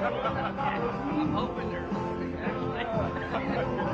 I'm hoping they're listening, actually.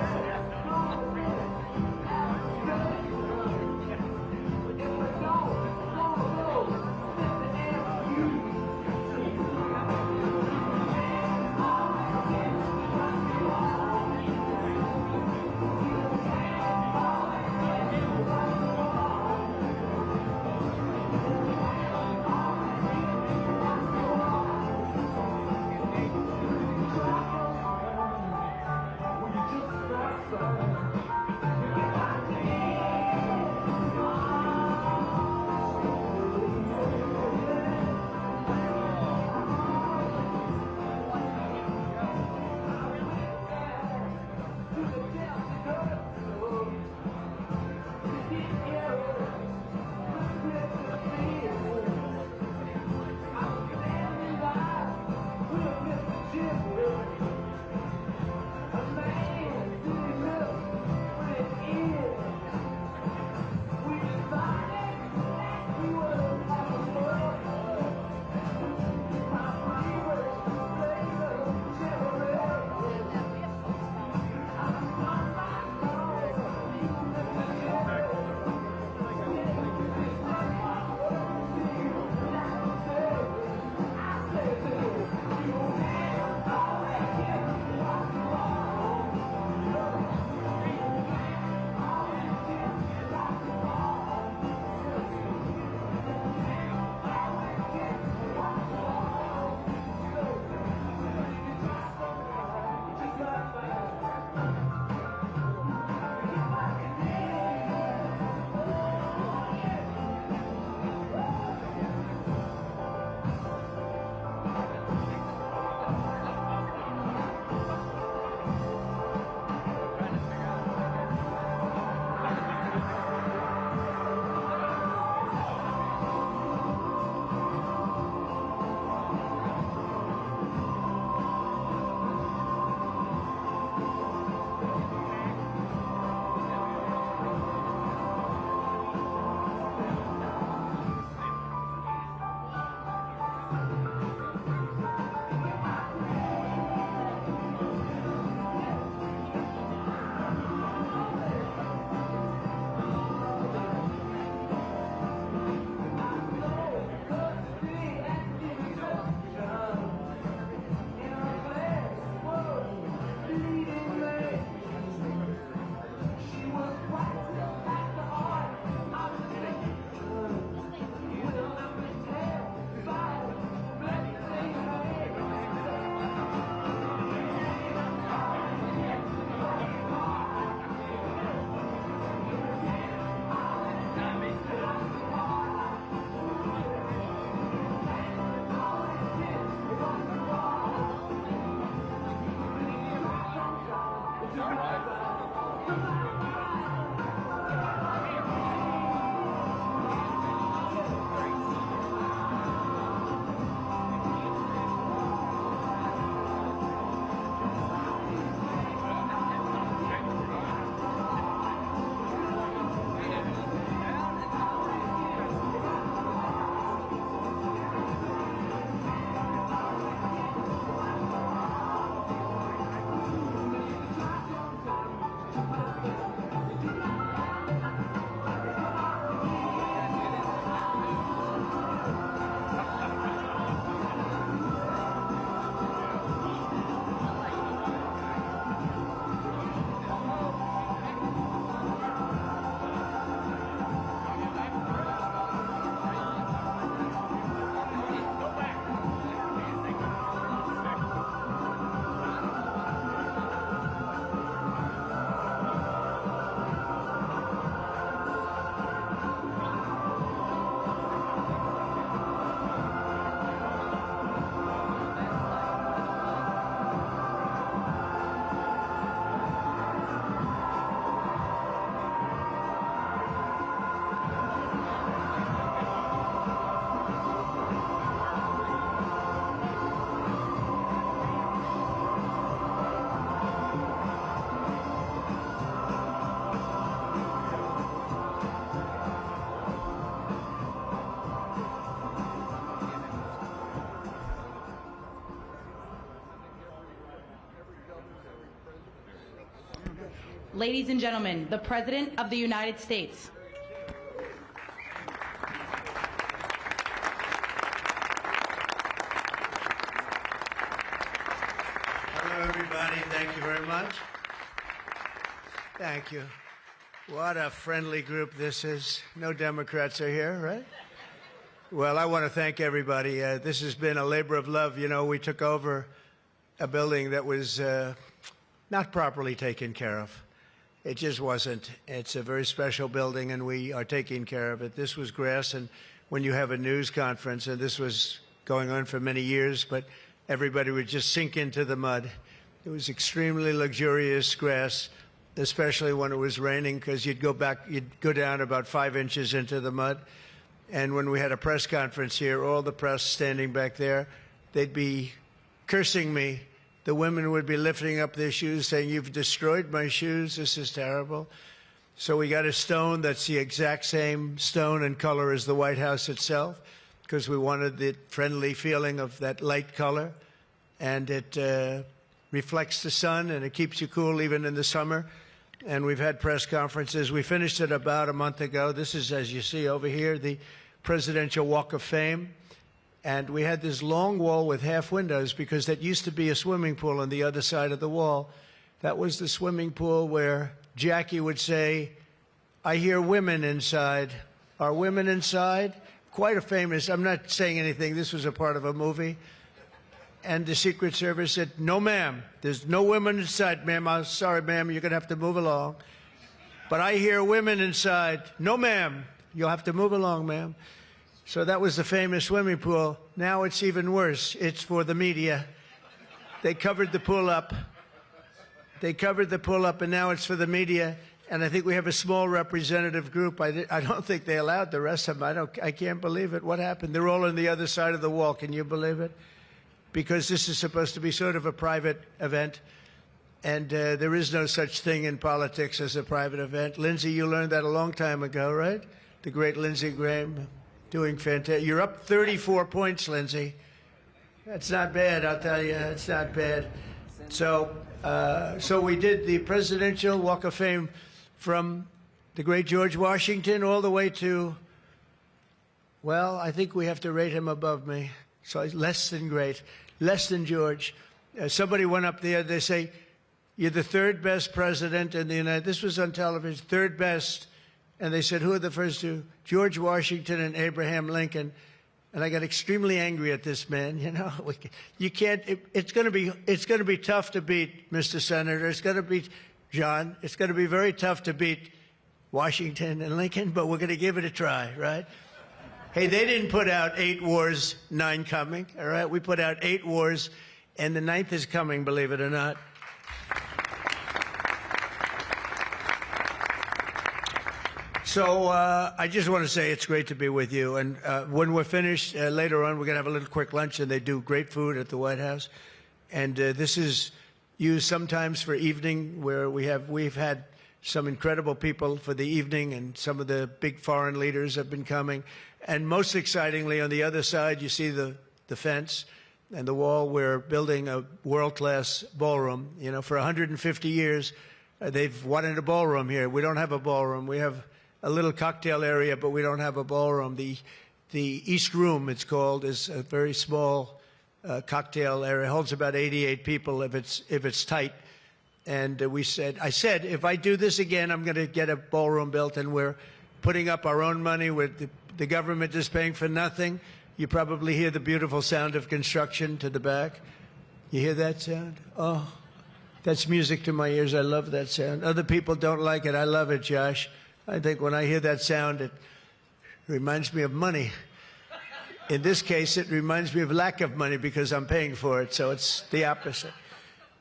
Ladies and gentlemen, the President of the United States. Hello, everybody. Thank you very much. Thank you. What a friendly group this is. No Democrats are here, right? Well, I want to thank everybody. This has been a labor of love. You know, we took over a building that was not properly taken care of. It just wasn't. It's a very special building, and we are taking care of it. This was grass, and when you have a news conference, and this was going on for many years, but everybody would just sink into the mud. It was extremely luxurious grass, especially when it was raining, because you'd go down about 5 inches into the mud. And when we had a press conference here, all the press standing back there, they'd be cursing me. The women would be lifting up their shoes, saying, "You've destroyed my shoes. This is terrible." So we got a stone that's the exact same stone and color as the White House itself, because we wanted the friendly feeling of that light color. And it reflects the sun, and it keeps you cool even in the summer. And we've had press conferences. We finished it about a month ago. This is, as you see over here, the Presidential Walk of Fame. And we had this long wall with half windows because that used to be a swimming pool on the other side of the wall. That was the swimming pool where Jackie would say, "I hear women inside." Are women inside? Quite a famous, I'm not saying anything, this was a part of a movie. And the Secret Service said, "No, ma'am, there's no women inside, ma'am. I'm sorry, ma'am, you're going to have to move along. But I hear women inside." "No, ma'am, you'll have to move along, ma'am." So that was the famous swimming pool. Now it's even worse. It's for the media. They covered the pool up. They covered the pool up, and now it's for the media. And I think we have a small representative group. I don't think they allowed the rest of them. I can't believe it. What happened? They're all on the other side of the wall. Can you believe it? Because this is supposed to be sort of a private event. And there is no such thing in politics as a private event. Lindsey, you learned that a long time ago, right? The great Lindsey Graham, doing fantastic. You're up 34 points, Lindsey. That's not bad, I'll tell you. It's not bad. So we did the Presidential Walk of Fame from the great George Washington all the way to, well, I think we have to rate him above me. So he's less than great, less than George. Somebody went up there, they say, "You're the third best president in the United States." This was on television, third best. And they said, "Who are the first two?" "George Washington and Abraham Lincoln." And I got extremely angry at this man. You know, you can't. It's going to be tough to beat, Mr. Senator. It's going to be, John. It's going to be very tough to beat Washington and Lincoln, but we're going to give it a try, right? Hey, they didn't put out 8 wars, 9 coming. All right, we put out 8 wars, and the 9th is coming. Believe it or not. So I just want to say it's great to be with you. And when we're finished later on, we're going to have a little quick lunch, and they do great food at the White House. And this is used sometimes for evening, where we've had some incredible people for the evening, and some of the big foreign leaders have been coming. And most excitingly, on the other side, you see the fence and the wall. We're building a world-class ballroom. You know, for 150 years, they've wanted a ballroom here. We don't have a ballroom. We have a little cocktail area, but we don't have a ballroom. The East Room, it's called, is a very small cocktail area. It holds about 88 people if it's tight. And I said, if I do this again, I'm going to get a ballroom built, and we're putting up our own money. The government is paying for nothing. You probably hear the beautiful sound of construction to the back. You hear that sound? Oh, that's music to my ears. I love that sound. Other people don't like it. I love it, Josh. I think when I hear that sound, it reminds me of money. In this case, it reminds me of lack of money because I'm paying for it, so it's the opposite.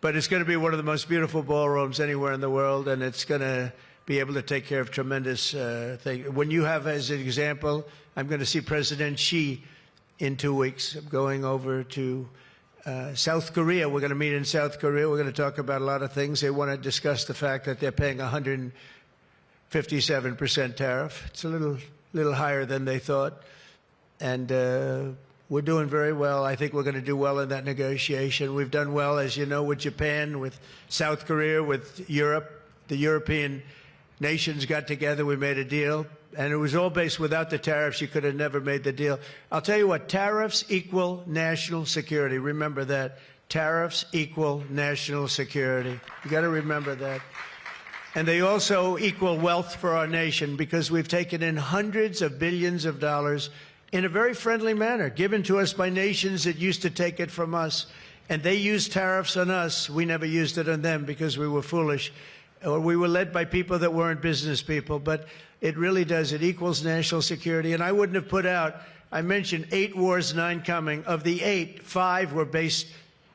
But it's going to be one of the most beautiful ballrooms anywhere in the world, and it's going to be able to take care of tremendous things. When you have, as an example, I'm going to see President Xi in 2 weeks. I'm going over to South Korea. We're going to meet in South Korea. We're going to talk about a lot of things. They want to discuss the fact that they're paying 157% tariff. It's a little higher than they thought. And we're doing very well. I think we're going to do well in that negotiation. We've done well, as you know, with Japan, with South Korea, with Europe. the European nations got together, we made a deal, and it was all based without the tariffs. You could have never made the deal. I'll tell you what, tariffs equal national security. Remember that. Tariffs equal national security. You got to remember that. And they also equal wealth for our nation, because we've taken in hundreds of billions of dollars in a very friendly manner, given to us by nations that used to take it from us. And they used tariffs on us. We never used it on them because we were foolish, or we were led by people that weren't business people. But it really does. It equals national security. And I wouldn't have put out, I mentioned 8 wars, 9 coming. Of the 8, 5 were based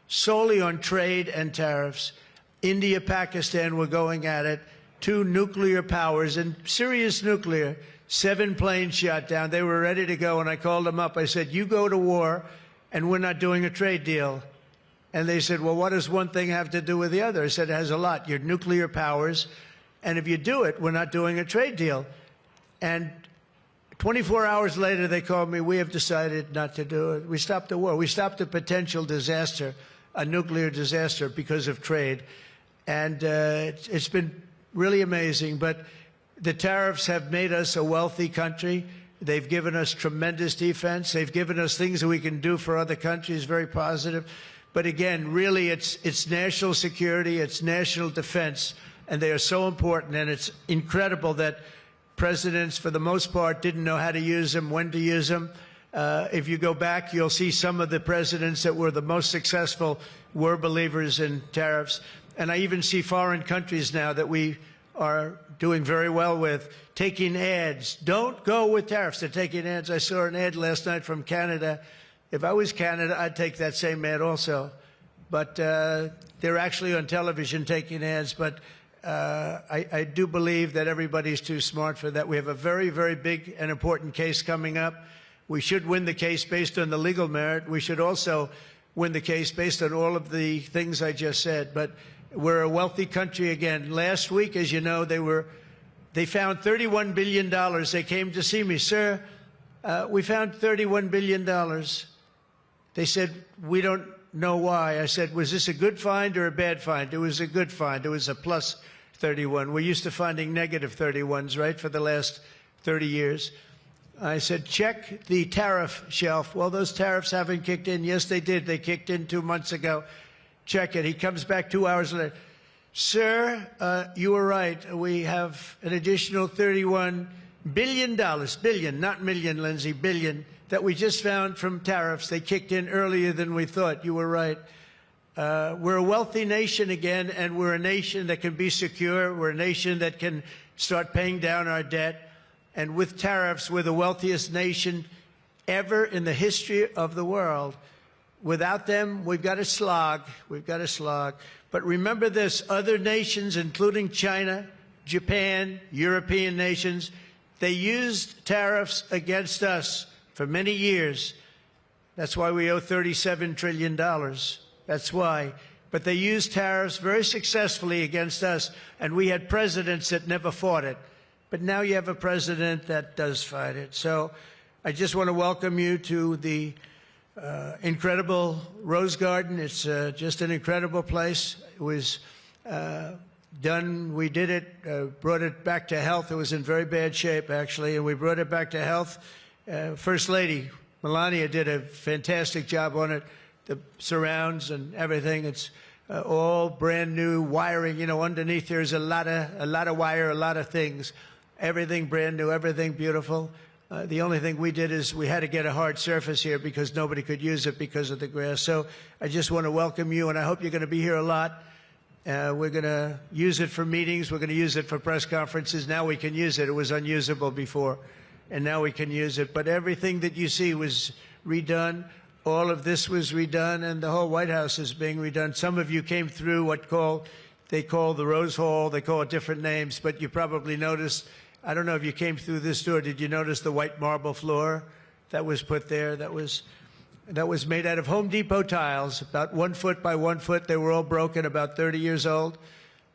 solely on trade and tariffs. India, Pakistan were going at it. 2 nuclear powers, and serious nuclear. 7 planes shot down. They were ready to go, and I called them up. I said, you go to war, and we're not doing a trade deal. And they said, well, what does one thing have to do with the other? I said, it has a lot. You're nuclear powers, and if you do it, we're not doing a trade deal. And 24 hours later, they called me, we have decided not to do it. We stopped the war. We stopped a potential disaster, a nuclear disaster, because of trade. And it's been really amazing. But the tariffs have made us a wealthy country. They've given us tremendous defense. They've given us things that we can do for other countries, very positive. But again, really, it's national security, it's national defense, and they are so important. And it's incredible that presidents, for the most part, didn't know how to use them, when to use them. If you go back, you'll see some of the presidents that were the most successful were believers in tariffs. And I even see foreign countries now that we are doing very well with taking ads. Don't go with tariffs. They're taking ads. I saw an ad last night from Canada. If I was Canada, I'd take that same ad also. But they're actually on television taking ads. But I do believe that everybody's too smart for that. We have a very, very big and important case coming up. We should win the case based on the legal merit. We should also win the case based on all of the things I just said. But we're a wealthy country again. Last week, as you know, they found $31 billion. They came to see me. Sir, we found $31 billion. They said, we don't know why. I said, was this a good find or a bad find? It was a good find. It was a plus 31. We're used to finding negative 31s, right, for the last 30 years. I said, check the tariff shelf. Well, those tariffs haven't kicked in. Yes, they did. They kicked in 2 months ago. Check it. He comes back 2 hours later. Sir, you were right. We have an additional $31 billion, billion, not million, Lindsay, billion, that we just found from tariffs. They kicked in earlier than we thought. You were right. We're a wealthy nation again, and we're a nation that can be secure. We're a nation that can start paying down our debt. And with tariffs, we're the wealthiest nation ever in the history of the world. Without them, we've got to slog. We've got to slog. But remember this, other nations, including China, Japan, European nations, they used tariffs against us for many years. That's why we owe $37 trillion. That's why. But they used tariffs very successfully against us, and we had presidents that never fought it. But now you have a president that does fight it. So I just want to welcome you to the incredible Rose Garden. It's just an incredible place. It was done. We did it, brought it back to health. It was in very bad shape, actually, and we brought it back to health. First Lady Melania did a fantastic job on it. The surrounds and everything. It's all brand new wiring. You know, underneath there's a lot of wire, a lot of things. Everything brand new, everything beautiful. The only thing we did is we had to get a hard surface here because nobody could use it because of the grass. So I just want to welcome you, and I hope you're going to be here a lot. We're going to use it for meetings. We're going to use it for press conferences. Now we can use it. It was unusable before, and now we can use it. But everything that you see was redone. All of this was redone, and the whole White House is being redone. Some of you came through what they call the Rose Hall. They call it different names, but you probably noticed. I don't know if you came through this door. Did you notice the white marble floor that was put there? That was made out of Home Depot tiles, about 1 foot by 1 foot. They were all broken, about 30 years old.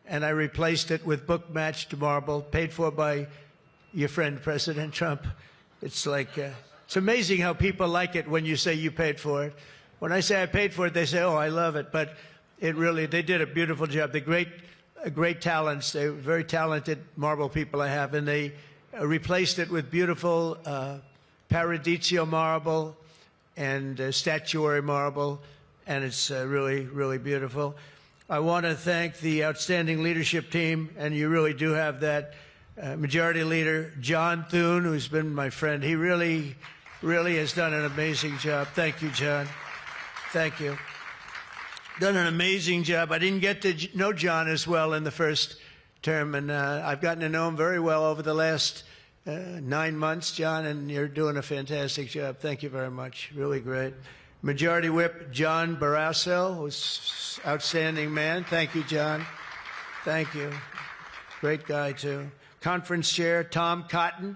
And I replaced it with book-matched marble, paid for by your friend, President Trump. It's like, it's amazing how people like it when you say you paid for it. When I say I paid for it, they say, oh, I love it. But it really, they did a beautiful job. The great great talents. They're very talented marble people I have, and they replaced it with beautiful Paradiso marble and statuary marble, and it's really, really beautiful. I want to thank the outstanding leadership team, and you really do have that. Majority Leader John Thune, who's been my friend. He really, really has done an amazing job. Thank you, John. Thank you. Done an amazing job. I didn't get to know John as well in the first term, and I've gotten to know him very well over the last 9 months, John, and you're doing a fantastic job. Thank you very much. Really great. Majority Whip John Barrasso, who's an outstanding man. Thank you, John. Thank you. Great guy, too. Conference Chair Tom Cotton.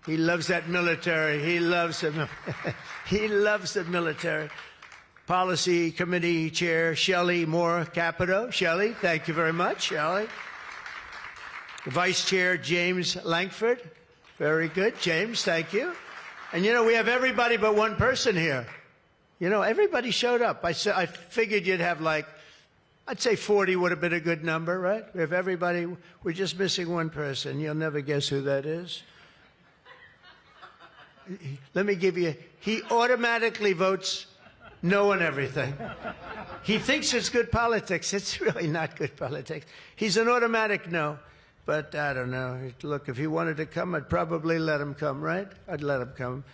He loves that military. He loves the, he loves the military. Policy Committee Chair Shelley Moore Capito. Shelley, thank you very much, Shelley. Vice Chair James Langford. Very good, James, thank you. And you know, we have everybody but one person here. You know, everybody showed up. I figured you'd have like, I'd say 40 would have been a good number, right? We have everybody. We're just missing one person. You'll never guess who that is. Let me give you, he automatically votes no on everything. He thinks it's good politics. It's really not good politics. He's an automatic no. But I don't know. Look, if he wanted to come, I'd probably let him come, right? I'd let him come.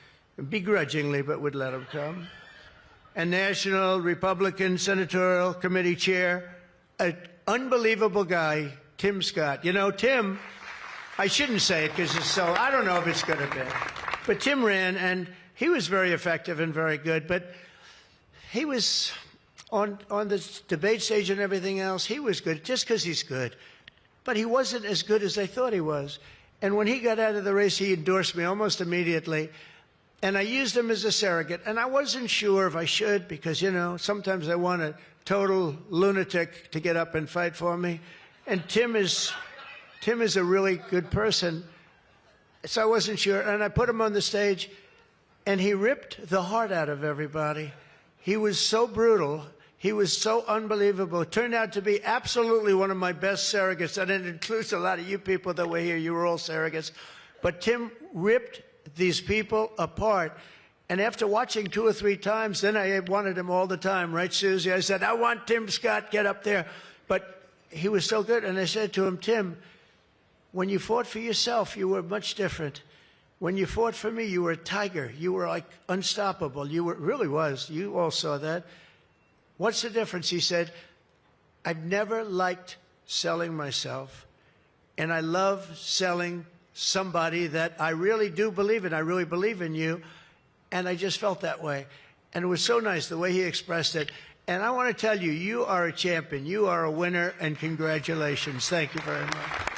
Begrudgingly, but would let him come. And National Republican Senatorial Committee Chair, an unbelievable guy, Tim Scott. You know, Tim, I shouldn't say it because it's so, I don't know if it's good or bad. But Tim ran, and he was very effective and very good. But he was on the debate stage and everything else, he was good just because he's good. But he wasn't as good as they thought he was. And when he got out of the race, he endorsed me almost immediately. And I used him as a surrogate. And I wasn't sure if I should because, you know, sometimes I want a total lunatic to get up and fight for me. And Tim is a really good person. So I wasn't sure. And I put him on the stage, and he ripped the heart out of everybody. He was so brutal. He was so unbelievable. It turned out to be absolutely one of my best surrogates, and it includes a lot of you people that were here. You were all surrogates. But Tim ripped these people apart. And after watching 2 or 3 times, then I wanted him all the time, right, Susie? I said, I want Tim Scott, get up there. But he was so good. And I said to him, Tim, when you fought for yourself, you were much different. When you fought for me, you were a tiger. You were like unstoppable. You were, really was. You all saw that. What's the difference? He said, I've never liked selling myself, and I love selling somebody that I really do believe in. I really believe in you, and I just felt that way. And it was so nice the way he expressed it. And I want to tell you, you are a champion. You are a winner, and congratulations. Thank you very much.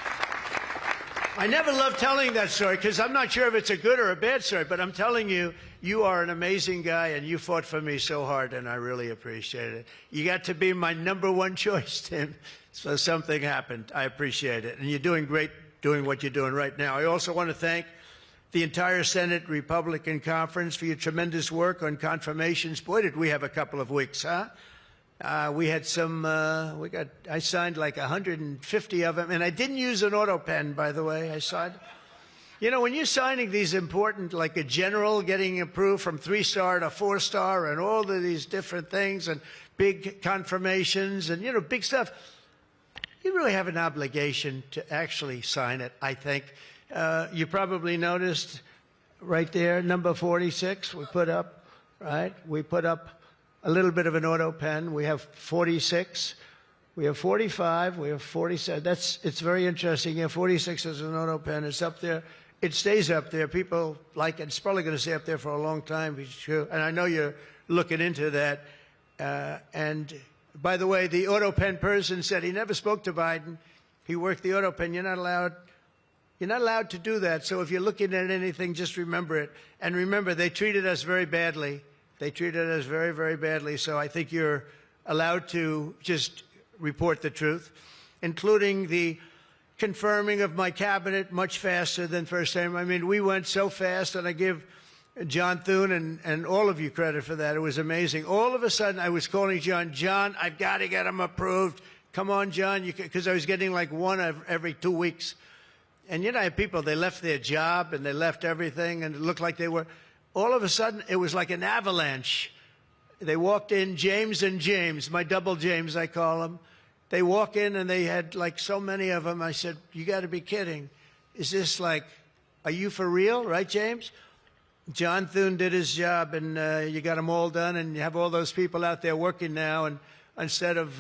I never love telling that story because I'm not sure if it's a good or a bad story, but I'm telling you, you are an amazing guy, and you fought for me so hard, and I really appreciate it. You got to be my #1 choice, Tim, so something happened. I appreciate it. And you're doing great doing what you're doing right now. I also want to thank the entire Senate Republican Conference for your tremendous work on confirmations. Boy, did we have a couple of weeks, huh? We had some, I signed like 150 of them, and I didn't use an auto pen, by the way. I signed. You know, when you're signing these important, like a general getting approved from 3-star to 4-star and all of these different things and big confirmations and, you know, big stuff, you really have an obligation to actually sign it, I think. You probably noticed right there, number 46, we put up, right? We put up a little bit of an auto pen. We have 46. We have 45. We have 47. It's very interesting. Yeah, 46 is an auto pen. It's up there. It stays up there. People like it. It's probably going to stay up there for a long time. And I know you're looking into that. And by the way, the auto pen person said he never spoke to Biden. He worked the auto pen. You're not allowed to do that. So if you're looking at anything, just remember it. And remember, they treated us very badly. They treated us very, very badly. So I think you're allowed to just report the truth, including the confirming of my cabinet much faster than first time. I mean, we went so fast, and I give John Thune and all of you credit for that. It was amazing. All of a sudden, I was calling John, I've got to get him approved. Come on, John, because I was getting like one every 2 weeks. And I have people, they left their job and they left everything, and it looked like they were, all of a sudden, it was like an avalanche. They walked in, James and James, my double James, I call them. They walk in and they had like so many of them. I said, you got to be kidding. Is this like, are you for real, right, James? John Thune did his job, and you got them all done, and you have all those people out there working now, and instead of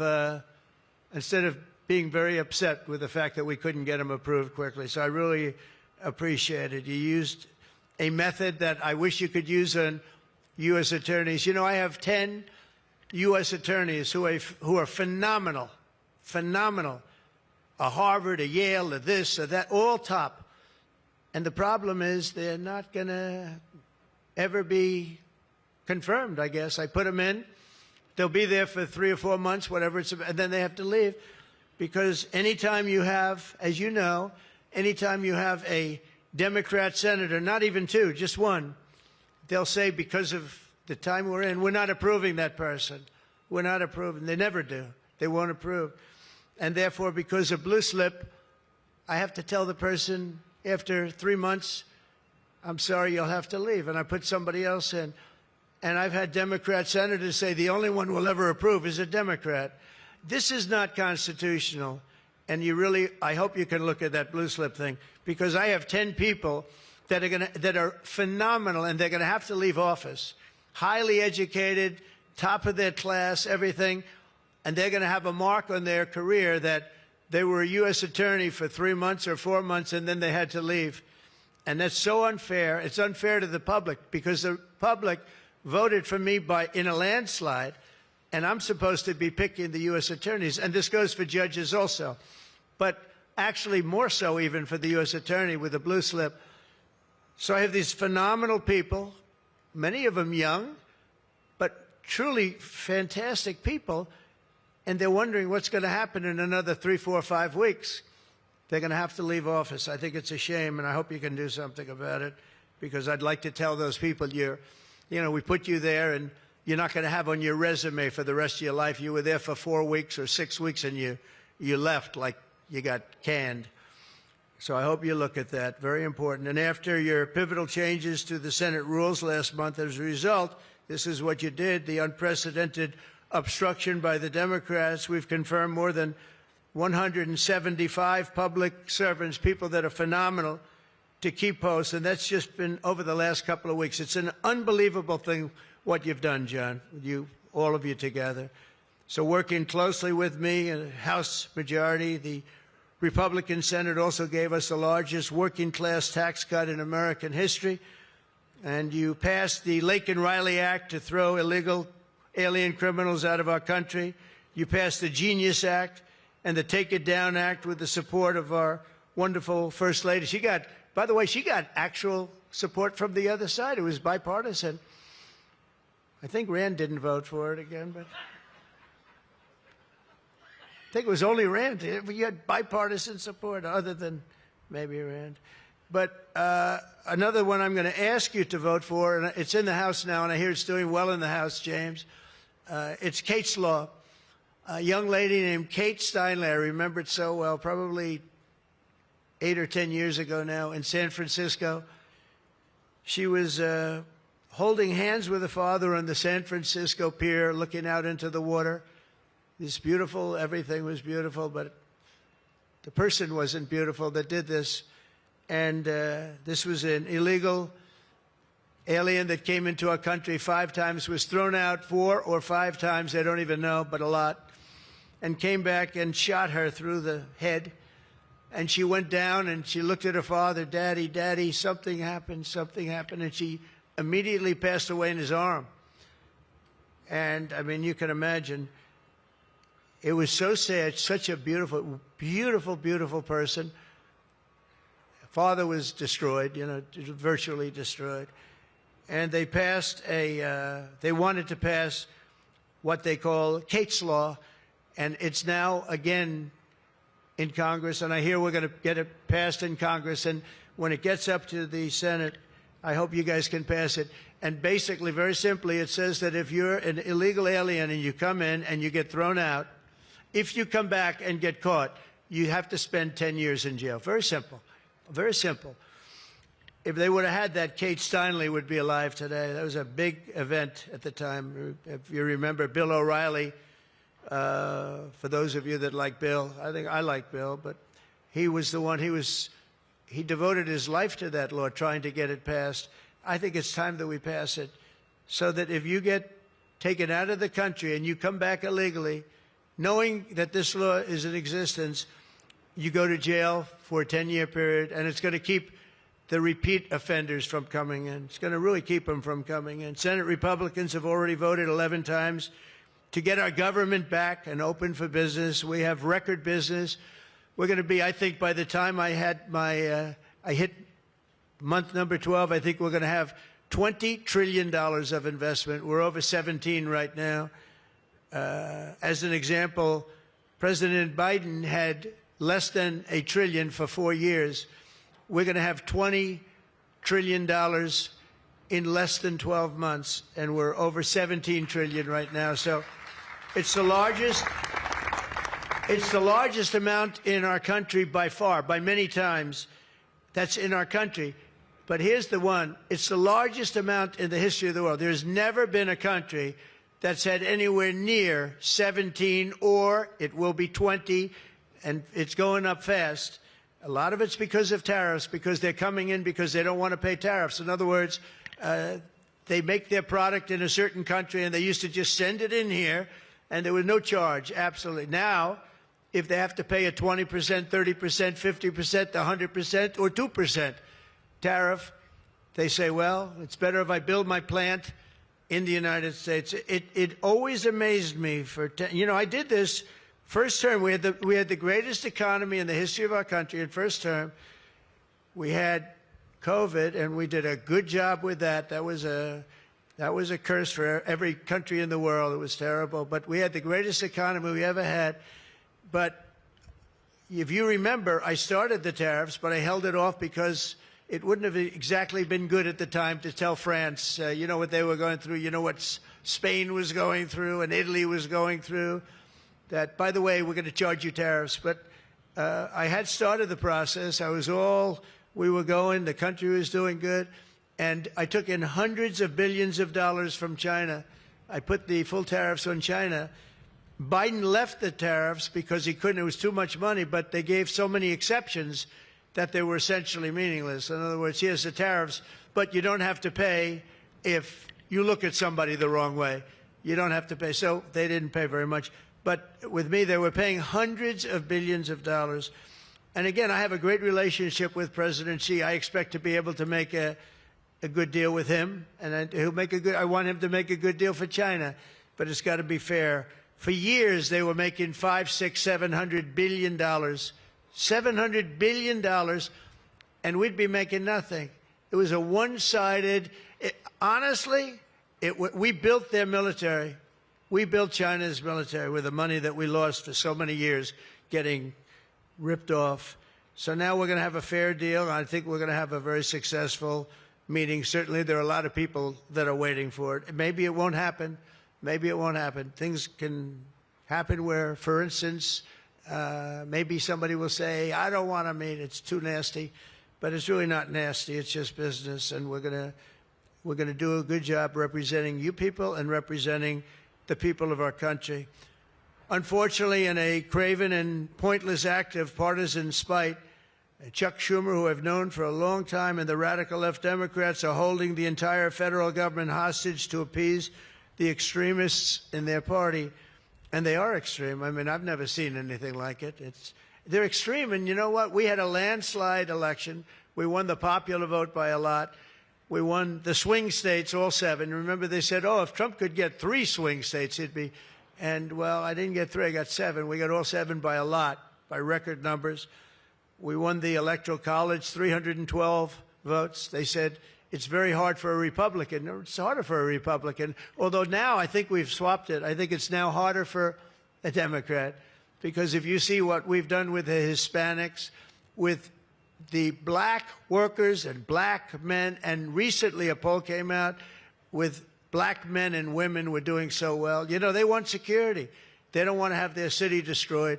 being very upset with the fact that we couldn't get them approved quickly. So I really appreciate it. You used a method that I wish you could use on U.S. attorneys. I have 10 U.S. attorneys who are phenomenal, phenomenal. A Harvard, a Yale, a this, a that, all top. And the problem is they're not going to ever be confirmed, I guess. I put them in. They'll be there for 3 or 4 months, whatever it's about, and then they have to leave. Because anytime you have, as you know, anytime you have a Democrat senator, not even two, just one, they'll say because of the time we're in, we're not approving that person. We're not approving. They never do. They won't approve. And therefore, because of blue slip, I have to tell the person after 3 months, I'm sorry, you'll have to leave. And I put somebody else in. And I've had Democrat senators say the only one we'll ever approve is a Democrat. This is not constitutional. And I hope you can look at that blue slip thing, because I have 10 people that are phenomenal, and they're going to have to leave office. Highly educated, top of their class, everything. And they're going to have a mark on their career that they were a U.S. attorney for 3 months or 4 months, and then they had to leave. And that's so unfair. It's unfair to the public, because the public voted for me in a landslide, and I'm supposed to be picking the U.S. attorneys. And this goes for judges also. But actually more so even for the U.S. attorney with the blue slip. So I have these phenomenal people, many of them young, but truly fantastic people, and they're wondering what's going to happen in another 3, 4, 5 weeks. They're going to have to leave office. I think it's a shame, and I hope you can do something about it, because I'd like to tell those people, we put you there, and you're not going to have on your resume for the rest of your life, you were there for 4 weeks or 6 weeks, and you left like you got canned. So I hope you look at that. Very important. And after your pivotal changes to the Senate rules last month, as a result, this is what you did, the unprecedented obstruction by the Democrats. We've confirmed more than 175 public servants, people that are phenomenal, to keep posts, and that's just been over the last couple of weeks. It's an unbelievable thing what you've done, John, all of you together. So working closely with me in House majority, the Republican Senate also gave us the largest working-class tax cut in American history, and you passed the Lake and Riley Act to throw illegal alien criminals out of our country. You passed the Genius Act and the Take It Down Act with the support of our wonderful First Lady. By the way, she got actual support from the other side. It was bipartisan. I think Rand didn't vote for it again, but I think it was only Rand. You had bipartisan support other than maybe Rand. But another one I'm going to ask you to vote for, and it's in the House now, and I hear it's doing well in the House, James. It's Kate's Law. A young lady named Kate Steinle, I remember it so well, probably 8 or 10 years ago now in San Francisco. She was holding hands with her father on the San Francisco pier, looking out into the water. This beautiful, everything was beautiful, but the person wasn't beautiful that did this. And this was an illegal alien that came into our country 5 times, was thrown out 4 or 5 times, I don't even know, but a lot, and came back and shot her through the head. And she went down and she looked at her father, Daddy, Daddy, something happened, and she immediately passed away in his arm. And, I mean, you can imagine, it was so sad, such a beautiful, beautiful, beautiful person. Father was destroyed, virtually destroyed. And they passed they wanted to pass what they call Kate's Law, and it's now, again, in Congress, and I hear we're going to get it passed in Congress, and when it gets up to the Senate, I hope you guys can pass it. And basically, very simply, it says that if you're an illegal alien and you come in and you get thrown out, if you come back and get caught, you have to spend 10 years in jail. Very simple. Very simple. If they would have had that, Kate Steinle would be alive today. That was a big event at the time. If you remember, Bill O'Reilly, for those of you that like Bill, I think I like Bill, but he was the one, he devoted his life to that law, trying to get it passed. I think it's time that we pass it so that if you get taken out of the country and you come back illegally, knowing that this law is in existence, you go to jail for a 10-year period, and it's going to keep the repeat offenders from coming in. It's going to really keep them from coming in. Senate Republicans have already voted 11 times to get our government back and open for business. We have record business. We're going to be, I think, by the time I hit month number 12, I think we're going to have $20 trillion of investment. We're over 17 right now. As an example, President Biden had less than $1 trillion for 4 years. We're going to have $20 trillion in less than 12 months, and we're over 17 trillion right now. So it's the largest amount in our country by far, by many times. That's in our country. But here's the one. It's the largest amount in the history of the world. There's never been a country that's had anywhere near 17, or it will be 20, and it's going up fast. A lot of it's because of tariffs, because they're coming in because they don't want to pay tariffs. In other words, they make their product in a certain country, and they used to just send it in here, and there was no charge, absolutely. Now, if they have to pay a 20%, 30%, 50%, 100%, or 2% tariff, they say, well, it's better if I build my plant in the United States. It always amazed me. I did this first term. We had the greatest economy in the history of our country in first term. We had COVID, and we did a good job with that. That was a curse for every country in the world. It was terrible. But we had the greatest economy we ever had. But if you remember, I started the tariffs, but I held it off because it wouldn't have exactly been good at the time to tell France, you know what they were going through, you know what Spain was going through and Italy was going through, that, by the way, we're going to charge you tariffs. But I had started the process. We were going, the country was doing good, and I took in hundreds of billions of dollars from China. I put the full tariffs on China. Biden left the tariffs because he couldn't, it was too much money, but they gave so many exceptions that they were essentially meaningless. In other words, here's the tariffs, but you don't have to pay if you look at somebody the wrong way. You don't have to pay. So they didn't pay very much. But with me, they were paying hundreds of billions of dollars. And again, I have a great relationship with President Xi. I expect to be able to make a good deal with him, and I want him to make a good deal for China, but it's got to be fair. For years, they were making $500, $600, $700 billion. $700 billion, and we'd be making nothing. It was a one-sided, honestly, we built their military. We built China's military with the money that we lost for so many years getting ripped off. So now we're going to have a fair deal. I think we're going to have a very successful meeting. Certainly, there are a lot of people that are waiting for it. Maybe it won't happen. Maybe it won't happen. Things can happen where, for instance, maybe somebody will say, I don't want to meet, it's too nasty. But it's really not nasty, it's just business, and we're gonna do a good job representing you people and representing the people of our country. Unfortunately, in a craven and pointless act of partisan spite, Chuck Schumer, who I've known for a long time, and the radical left Democrats are holding the entire federal government hostage to appease the extremists in their party. And they are extreme. I mean, I've never seen anything like it. They're extreme, and you know what? We had a landslide election. We won the popular vote by a lot. We won the swing states, all 7. Remember, they said, oh, if Trump could get 3 swing states, he'd be. And, well, I didn't get 3, I got 7. We got all 7 by a lot, by record numbers. We won the Electoral College, 312 votes. They said, it's very hard for a Republican. It's harder for a Republican, although now I think we've swapped it. I think it's now harder for a Democrat, because if you see what we've done with the Hispanics, with the black workers and black men, and recently a poll came out with black men and women were doing so well. You know, they want security. They don't want to have their city destroyed.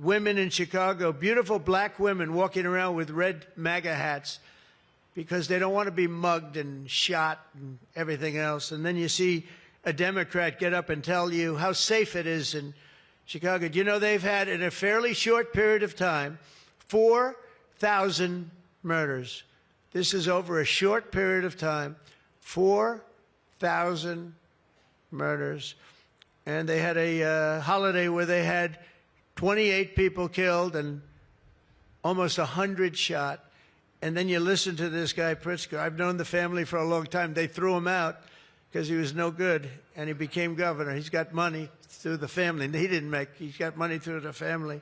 Women in Chicago, beautiful black women walking around with red MAGA hats because they don't want to be mugged and shot and everything else. And then you see a Democrat get up and tell you how safe it is in Chicago. Do you know they've had, in a fairly short period of time, 4,000 murders? This is over a short period of time, 4,000 murders. And they had a holiday where they had 28 people killed and almost 100 shot. And then you listen to this guy, Pritzker. I've known the family for a long time. They threw him out because he was no good, and he became governor. He's got money through the family. He's got money through the family.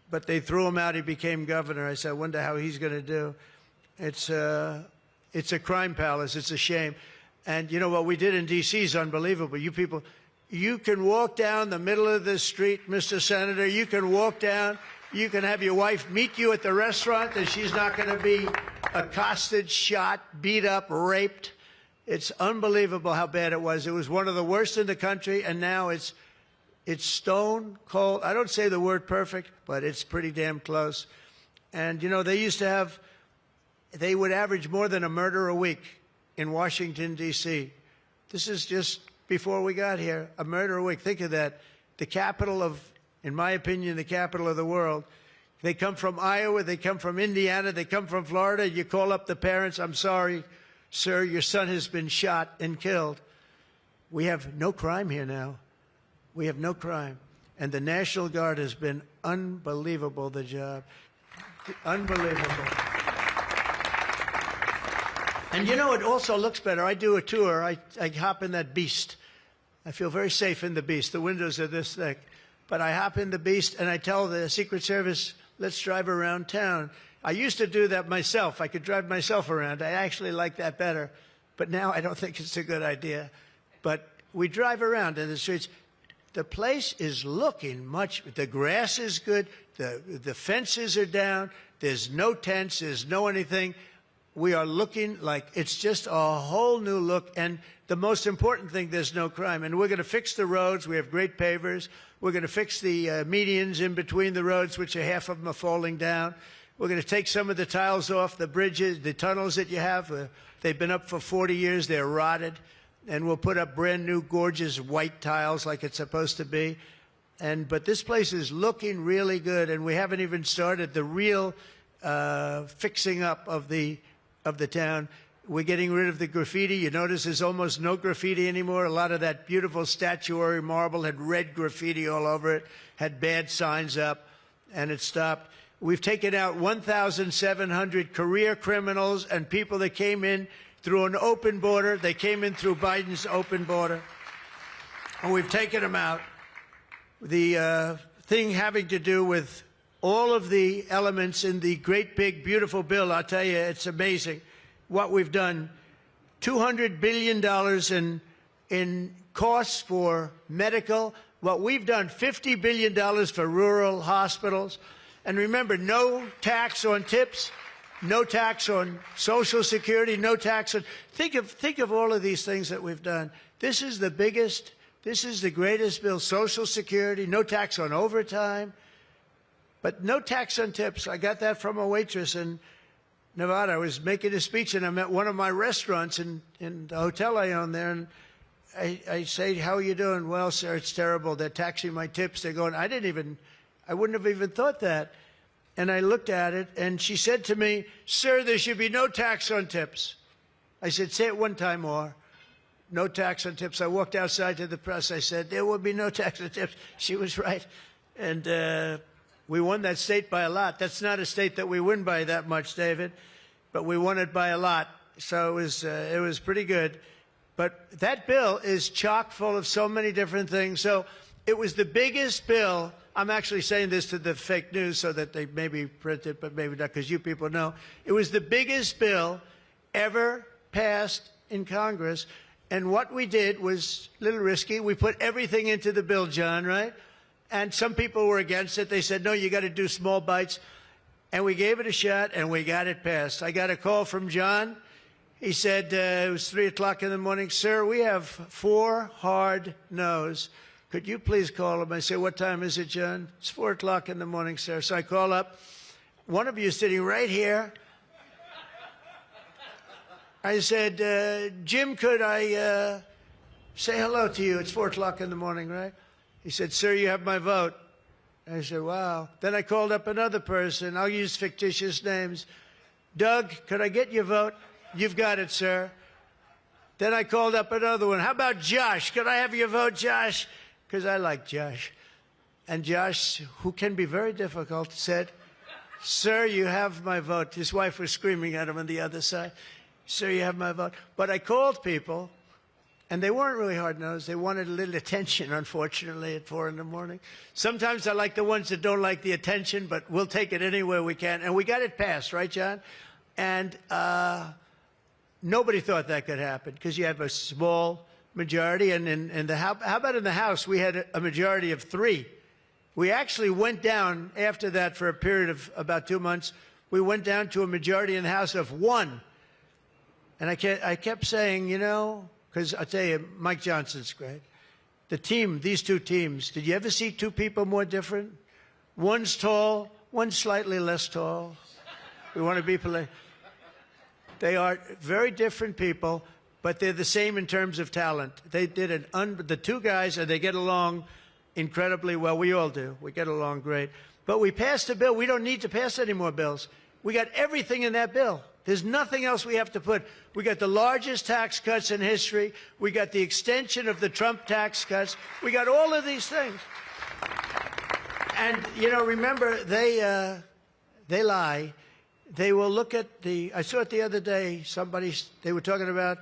But they threw him out. He became governor. I said, I wonder how he's going to do. It's a crime palace. It's a shame. And you know what we did in D.C. is unbelievable. You people, you can walk down the middle of the street, Mr. Senator. You can walk down. You can have your wife meet you at the restaurant, and she's not going to be accosted, shot, beat up, raped. It's unbelievable how bad it was. It was one of the worst in the country, and now it's stone cold. I don't say the word perfect, but it's pretty damn close. And, you know, they would average more than a murder a week in Washington, D.C. This is just before we got here, a murder a week. Think of that. The capital of, in my opinion, the capital of the world. They come from Iowa, they come from Indiana, they come from Florida. You call up the parents, I'm sorry, sir, your son has been shot and killed. We have no crime here now. We have no crime. And the National Guard has been unbelievable, the job. Unbelievable. And you know, it also looks better. I do a tour. I hop in that beast. I feel very safe in the beast. The windows are this thick. But I hop in the beast, and I tell the Secret Service, let's drive around town. I used to do that myself. I could drive myself around. I actually like that better. But now I don't think it's a good idea. But we drive around in the streets. The place is looking much, the grass is good, the fences are down, there's no tents, there's no anything. We are looking like it's just a whole new look. And the most important thing, there's no crime. And we're going to fix the roads. We have great pavers. We're going to fix the medians in between the roads, which are half of them are falling down. We're going to take some of the tiles off the bridges, the tunnels that you have. They've been up for 40 years. They're rotted. And we'll put up brand new, gorgeous white tiles like it's supposed to be. But this place is looking really good. And we haven't even started the real fixing up of the town. We're getting rid of the graffiti. You notice there's almost no graffiti anymore. A lot of that beautiful statuary marble had red graffiti all over it, had bad signs up, and it stopped. We've taken out 1,700 career criminals and people that came in through an open border. They came in through Biden's open border, and we've taken them out. The thing having to do with all of the elements in the great, big, beautiful bill, I'll tell you, it's amazing what we've done. $200 billion in costs for medical. What we've done, $50 billion for rural hospitals. And remember, no tax on tips, no tax on Social Security, no tax on... Think of all of these things that we've done. This is the biggest, this is the greatest bill. Social Security, no tax on overtime. But no tax on tips. I got that from a waitress in Nevada. I was making a speech, and I'm at one of my restaurants in the hotel I own there, and I say, how are you doing? Well, sir, it's terrible. They're taxing my tips. They're going, I wouldn't have even thought that. And I looked at it, and she said to me, sir, there should be no tax on tips. I said, say it one time more. No tax on tips. I walked outside to the press. I said, there will be no tax on tips. She was right. And we won that state by a lot. That's not a state that we win by that much, David, but we won it by a lot. So it was pretty good. But that bill is chock full of so many different things. So it was the biggest bill. I'm actually saying this to the fake news so that they maybe print it, but maybe not, because you people know. It was the biggest bill ever passed in Congress. And what we did was a little risky. We put everything into the bill, John, right? And some people were against it. They said, no, you got to do small bites. And we gave it a shot, and we got it passed. I got a call from John. He said, it was 3 o'clock in the morning, sir, we have 4 hard no's. could you please call him? I say, what time is it, John? It's 4 o'clock in the morning, sir. So I call up. One of you is sitting right here. I said, Jim, could I say hello to you? It's 4 o'clock in the morning, right? He said, sir, you have my vote. I said, wow. Then I called up another person. I'll use fictitious names. Doug, could I get your vote? You've got it, sir. Then I called up another one. How about Josh? Could I have your vote, Josh? Because I like Josh. And Josh, who can be very difficult, said, sir, you have my vote. His wife was screaming at him on the other side. Sir, you have my vote. But I called people, and they weren't really hard-nosed. They wanted a little attention, unfortunately, at 4 in the morning. Sometimes I like the ones that don't like the attention, but we'll take it anywhere we can. And we got it passed, right, John? And nobody thought that could happen because you have a small majority. And in the how about in the House, we had a majority of 3. We actually went down after that for a period of about 2 months. We went down to a majority in the House of 1. And I kept saying, you know, because I'll tell you, Mike Johnson's great. The team, these two teams, did you ever see two people more different? One's tall, one's slightly less tall. We want to be polite. They are very different people, but they're the same in terms of talent. They did the two guys, and they get along incredibly well. We all do. We get along great. But we passed a bill. We don't need to pass any more bills. We got everything in that bill. There's nothing else we have to put. We got the largest tax cuts in history. We got the extension of the Trump tax cuts. We got all of these things. And, you know, remember, they lie. They will look at I saw it the other day, they were talking about,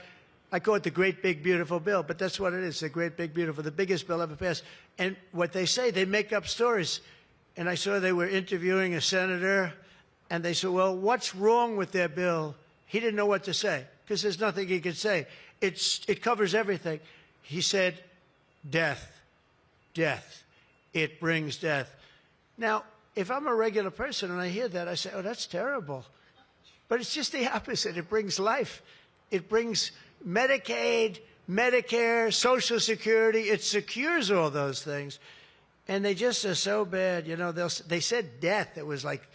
I call it the great big beautiful bill, but that's what it is, the great big beautiful, the biggest bill ever passed. And what they say, they make up stories. And I saw they were interviewing a senator, and they said, well, what's wrong with their bill? He didn't know what to say, because there's nothing he could say. It covers everything. He said, death, death. It brings death. Now, if I'm a regular person and I hear that, I say, oh, that's terrible. But it's just the opposite. It brings life. It brings Medicaid, Medicare, Social Security. It secures all those things. And they just are so bad. You know, they said death. It was like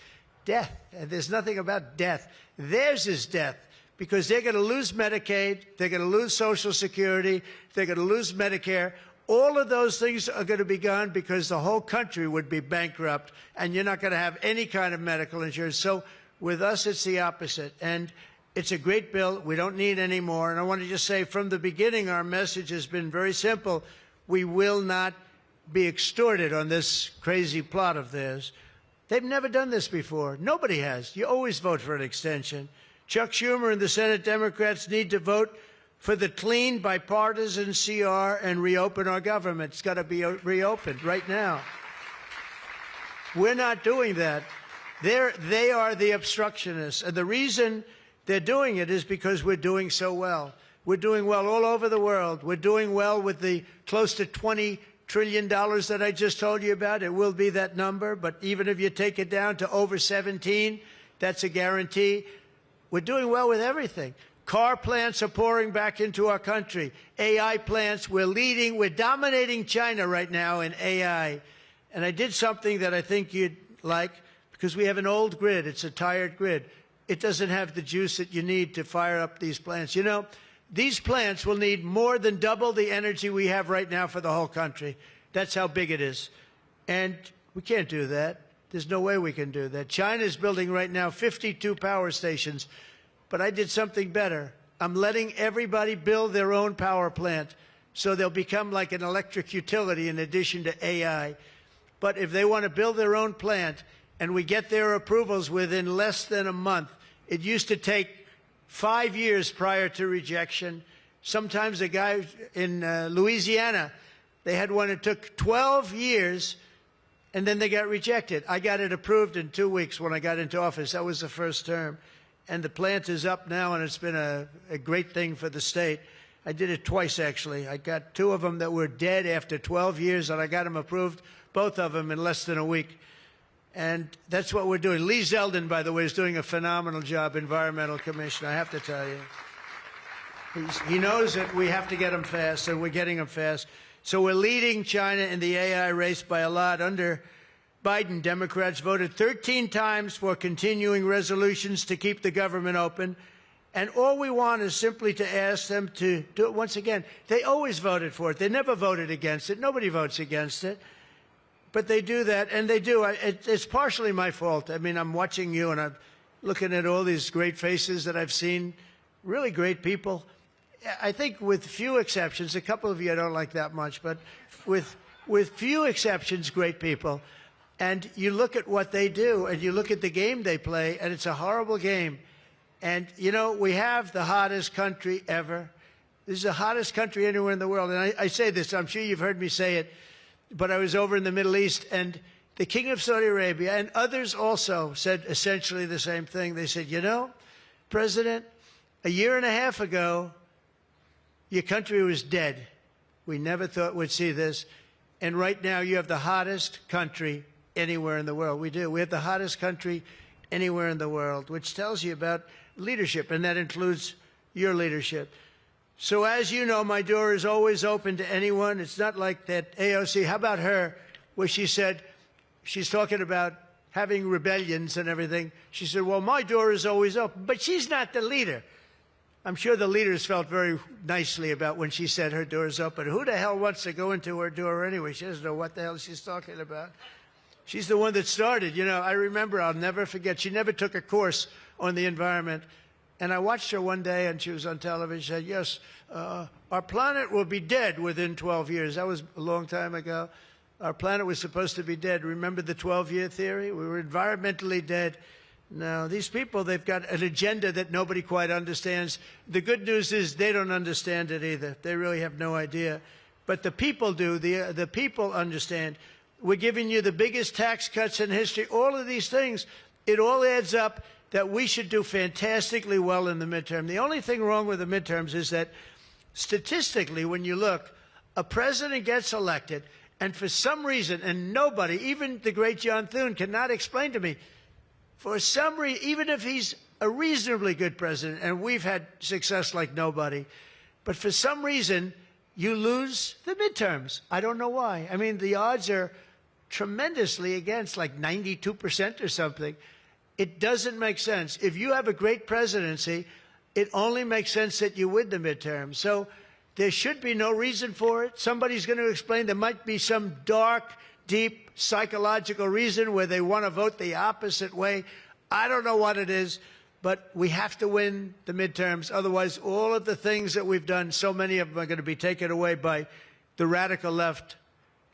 death. And there's nothing about death. Theirs is death, because they're going to lose Medicaid. They're going to lose Social Security. They're going to lose Medicare. All of those things are going to be gone because the whole country would be bankrupt, and you're not going to have any kind of medical insurance. So with us, it's the opposite. And it's a great bill. We don't need any more. And I want to just say, from the beginning, our message has been very simple. We will not be extorted on this crazy plot of theirs. They've never done this before. Nobody has. You always vote for an extension. Chuck Schumer and the Senate Democrats need to vote for the clean, bipartisan CR and reopen our government. It's got to be reopened right now. We're not doing that. They are the obstructionists. And the reason they're doing it is because we're doing so well. We're doing well all over the world. We're doing well with the close to $20 trillion that I just told you about. It will be that number, but even if you take it down to over 17, that's a guarantee. We're doing well with everything. Car plants are pouring back into our country. AI plants, we're leading. We're dominating China right now in AI. And I did something that I think you'd like, because we have an old grid. It's a tired grid. It doesn't have the juice that you need to fire up these plants. You know, these plants will need more than double the energy we have right now for the whole country. That's how big it is. And we can't do that. There's no way we can do that. China's building right now 52 power stations. But I did something better. I'm letting everybody build their own power plant, so they'll become like an electric utility in addition to AI. But if they want to build their own plant and we get their approvals within less than a month, it used to take 5 years prior to rejection. Sometimes a guy in Louisiana, they had one that took 12 years, and then they got rejected. I got it approved in 2 weeks when I got into office. That was the first term. And the plant is up now, and it's been a great thing for the state. I did it twice, actually. I got 2 of them that were dead after 12 years, and I got them approved, both of them, in less than a week. And that's what we're doing. Lee Zeldin, by the way, is doing a phenomenal job, Environmental Commissioner, I have to tell you. He knows that we have to get them fast, and we're getting them fast. So we're leading China in the AI race by a lot. Under Biden, Democrats voted 13 times for continuing resolutions to keep the government open. And all we want is simply to ask them to do it once again. They always voted for it. They never voted against it. Nobody votes against it. But they do that, and they do. It's partially my fault. I mean, I'm watching you, and I'm looking at all these great faces that I've seen, really great people. I think with few exceptions, a couple of you I don't like that much, but with few exceptions, great people. And you look at what they do, and you look at the game they play, and it's a horrible game. And, you know, we have the hottest country ever. This is the hottest country anywhere in the world. And I say this, I'm sure you've heard me say it, but I was over in the Middle East, and the King of Saudi Arabia and others also said essentially the same thing. They said, you know, President, a year and a half ago, your country was dead. We never thought we'd see this. And right now, you have the hottest country anywhere in the world. We do. We have the hottest country anywhere in the world, which tells you about leadership, and that includes your leadership. So as you know, my door is always open to anyone. It's not like that AOC. How about her, where she said, she's talking about having rebellions and everything. She said, well, my door is always open. But she's not the leader. I'm sure the leaders felt very nicely about when she said her door is open. Who the hell wants to go into her door anyway? She doesn't know what the hell she's talking about. She's the one that started. You know, I remember, I'll never forget, she never took a course on the environment. And I watched her one day, and she was on television. She said, yes, our planet will be dead within 12 years. That was a long time ago. Our planet was supposed to be dead. Remember the 12-year theory? We were environmentally dead. Now, these people, they've got an agenda that nobody quite understands. The good news is they don't understand it either. They really have no idea. But the people do. The people understand. We're giving you the biggest tax cuts in history. All of these things, it all adds up that we should do fantastically well in the midterm. The only thing wrong with the midterms is that statistically, when you look, a president gets elected, and for some reason, and nobody, even the great John Thune, cannot explain to me, for some reason, even if he's a reasonably good president, and we've had success like nobody, but for some reason, you lose the midterms. I don't know why. I mean, the odds are tremendously against, like 92% or something. It doesn't make sense. If you have a great presidency, it only makes sense that you win the midterm. So there should be no reason for it. Somebody's going to explain there might be some dark, deep psychological reason where they want to vote the opposite way. I don't know what it is, but we have to win the midterms. Otherwise, all of the things that we've done, so many of them are going to be taken away by the radical left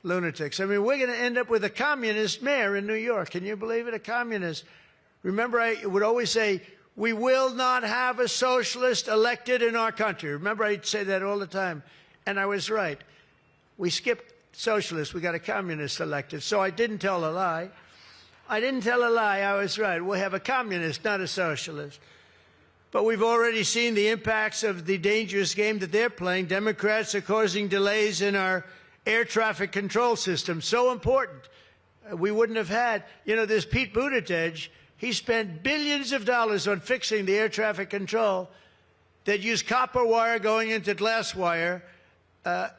lunatics. I mean, we're going to end up with a communist mayor in New York. Can you believe it? A communist. Remember, I would always say, we will not have a socialist elected in our country. Remember, I'd say that all the time. And I was right. We skipped socialists. We got a communist elected. So I didn't tell a lie. I didn't tell a lie. I was right. We'll have a communist, not a socialist. But we've already seen the impacts of the dangerous game that they're playing. Democrats are causing delays in our air traffic control system. So important. We wouldn't have had, you know, this Pete Buttigieg. He spent billions of dollars on fixing the air traffic control that used copper wire going into glass wire.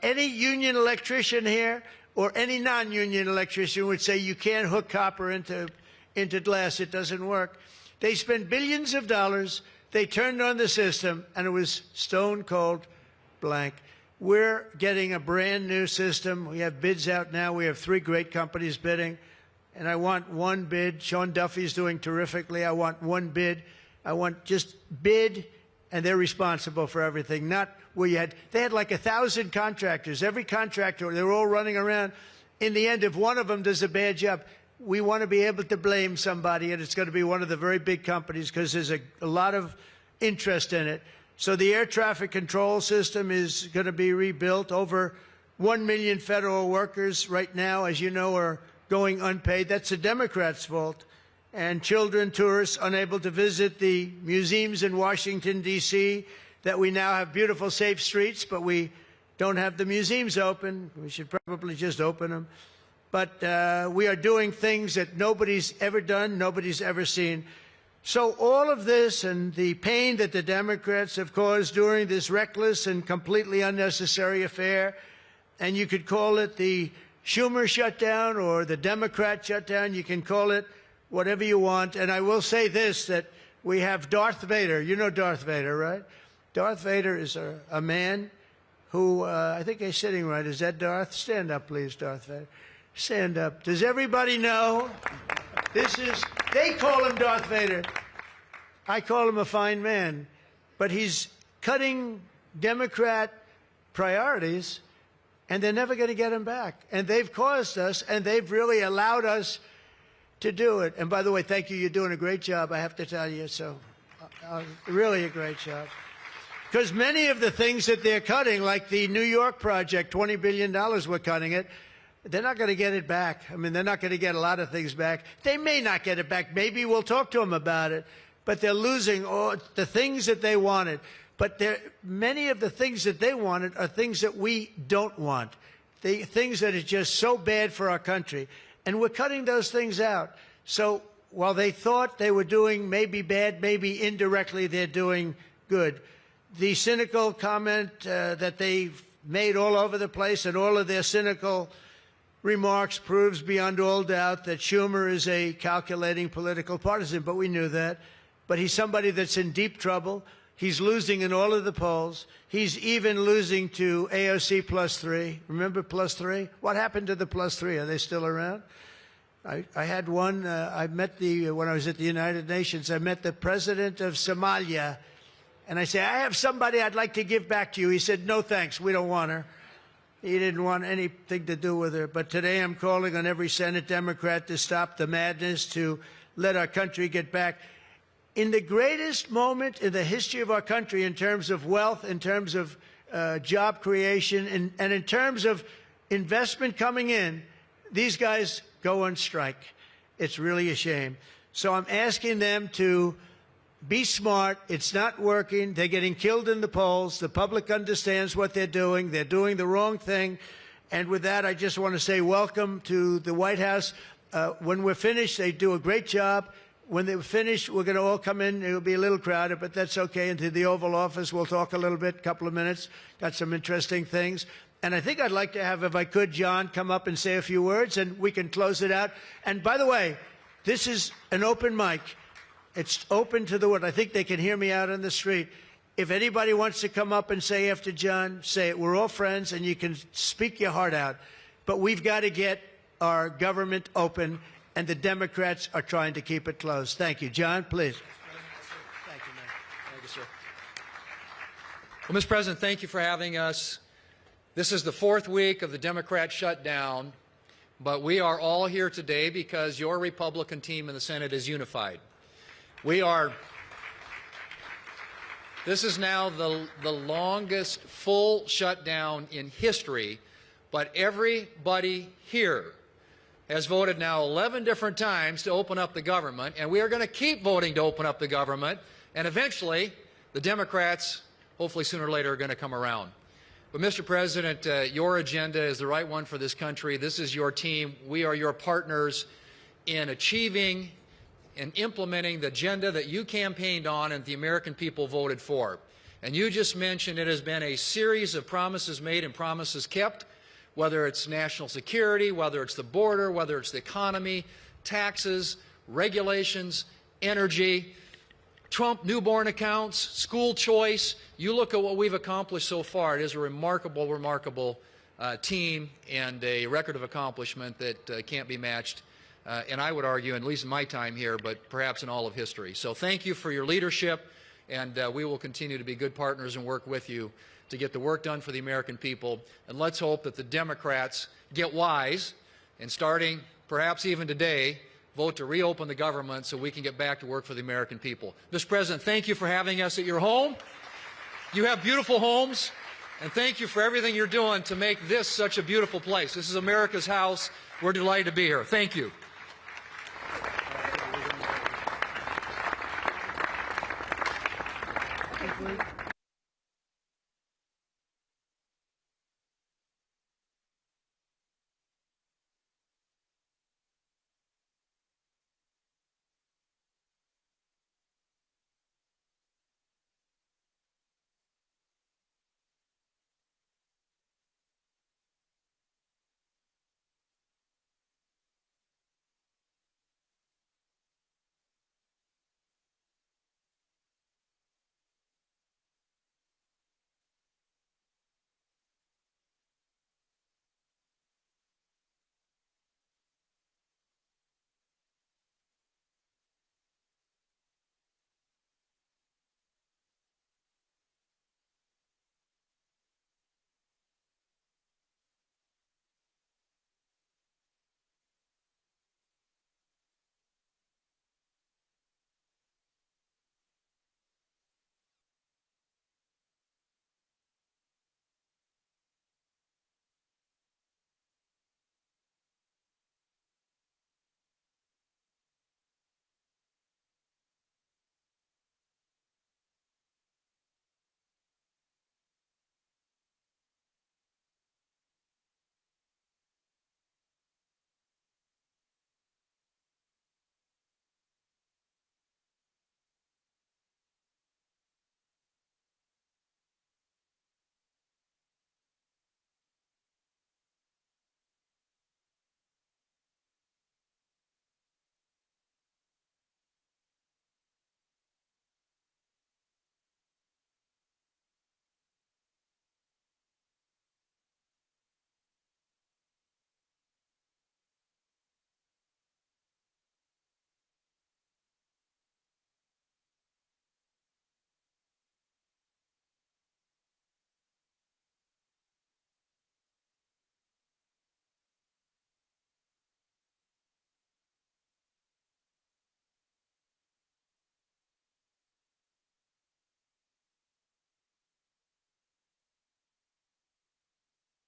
Any union electrician here or any non-union electrician would say you can't hook copper into glass. It doesn't work. They spent billions of dollars. They turned on the system, and it was stone cold blank. We're getting a brand new system. We have bids out now. We have 3 great companies bidding. And I want one bid. Sean Duffy's doing terrifically. I want one bid. I want just bid, and they're responsible for everything. Not where you had, they had like 1,000 contractors. Every contractor, they were all running around. In the end, if one of them does a bad job, we want to be able to blame somebody, and it's going to be one of the very big companies because there's a lot of interest in it. So the air traffic control system is going to be rebuilt. Over 1 million federal workers right now, as you know, are going unpaid. That's the Democrats' fault. And children, tourists, unable to visit the museums in Washington, D.C., that we now have beautiful, safe streets, but we don't have the museums open. We should probably just open them. But we are doing things that nobody's ever done, nobody's ever seen. So all of this and the pain that the Democrats have caused during this reckless and completely unnecessary affair, and you could call it the Schumer shutdown or the Democrat shutdown. You can call it whatever you want. And I will say this, that we have Darth Vader. You know Darth Vader, right? Darth Vader is a man who, I think he's sitting right. Is that Darth? Stand up, please, Darth Vader. Stand up. Does everybody know? They call him Darth Vader. I call him a fine man. But he's cutting Democrat priorities, and they're never going to get him back. And they've caused us, and they've really allowed us to do it. And by the way, thank you. You're doing a great job, I have to tell you. So really a great job. Because many of the things that they're cutting, like the New York project, $20 billion we're cutting it, they're not going to get it back. I mean, they're not going to get a lot of things back. They may not get it back. Maybe we'll talk to them about it. But they're losing all the things that they wanted. But many of the things that they wanted are things that we don't want, the things that are just so bad for our country. And we're cutting those things out. So while they thought they were doing maybe bad, maybe indirectly they're doing good. The cynical comment that they've made all over the place, and all of their cynical remarks proves beyond all doubt that Schumer is a calculating political partisan. But we knew that. But he's somebody that's in deep trouble. He's losing in all of the polls. He's even losing to AOC +3. Remember +3? What happened to the +3? Are they still around? I had one. I met when I was at the United Nations, I met the president of Somalia. And I said, I have somebody I'd like to give back to you. He said, no, thanks. We don't want her. He didn't want anything to do with her. But today I'm calling on every Senate Democrat to stop the madness, to let our country get back. In the greatest moment in the history of our country in terms of wealth, in terms of job creation, and in terms of investment coming in, these guys go on strike. It's really a shame. So I'm asking them to be smart. It's not working. They're getting killed in the polls. The public understands what they're doing. They're doing the wrong thing. And with that, I just want to say welcome to the White House. When we're finished, they do a great job. When they're finished, we're going to all come in. It'll be a little crowded, but that's okay. Into the Oval Office, we'll talk a little bit, a couple of minutes. Got some interesting things. And I think I'd like to have, if I could, John come up and say a few words, and we can close it out. And by the way, this is an open mic. It's open to the world. I think they can hear me out on the street. If anybody wants to come up and say after John, say it. We're all friends, and you can speak your heart out. But we've got to get our government open, and the Democrats are trying to keep it closed. Thank you. John, please. Thank you, man. Thank you, sir. Well, Mr. President, thank you for having us. This is the 4th week of the Democrat shutdown, but we are all here today because your Republican team in the Senate is unified. This is now the longest full shutdown in history, but everybody here has voted now 11 different times to open up the government, and we are going to keep voting to open up the government, and eventually the Democrats, hopefully sooner or later, are going to come around. But, Mr. President, your agenda is the right one for this country. This is your team. We are your partners in achieving and implementing the agenda that you campaigned on and the American people voted for. And you just mentioned it has been a series of promises made and promises kept, whether it's national security, whether it's the border, whether it's the economy, taxes, regulations, energy, Trump newborn accounts, school choice. You look at what we've accomplished so far. It is a remarkable, remarkable team and a record of accomplishment that can't be matched. And I would argue, at least in my time here, but perhaps in all of history. So thank you for your leadership, and we will continue to be good partners and work with you to get the work done for the American people. And let's hope that the Democrats get wise and, starting perhaps even today, vote to reopen the government so we can get back to work for the American people. Mr. President, thank you for having us at your home. You have beautiful homes, and thank you for everything you're doing to make this such a beautiful place. This is America's house. We're delighted to be here. Thank you. Thank you.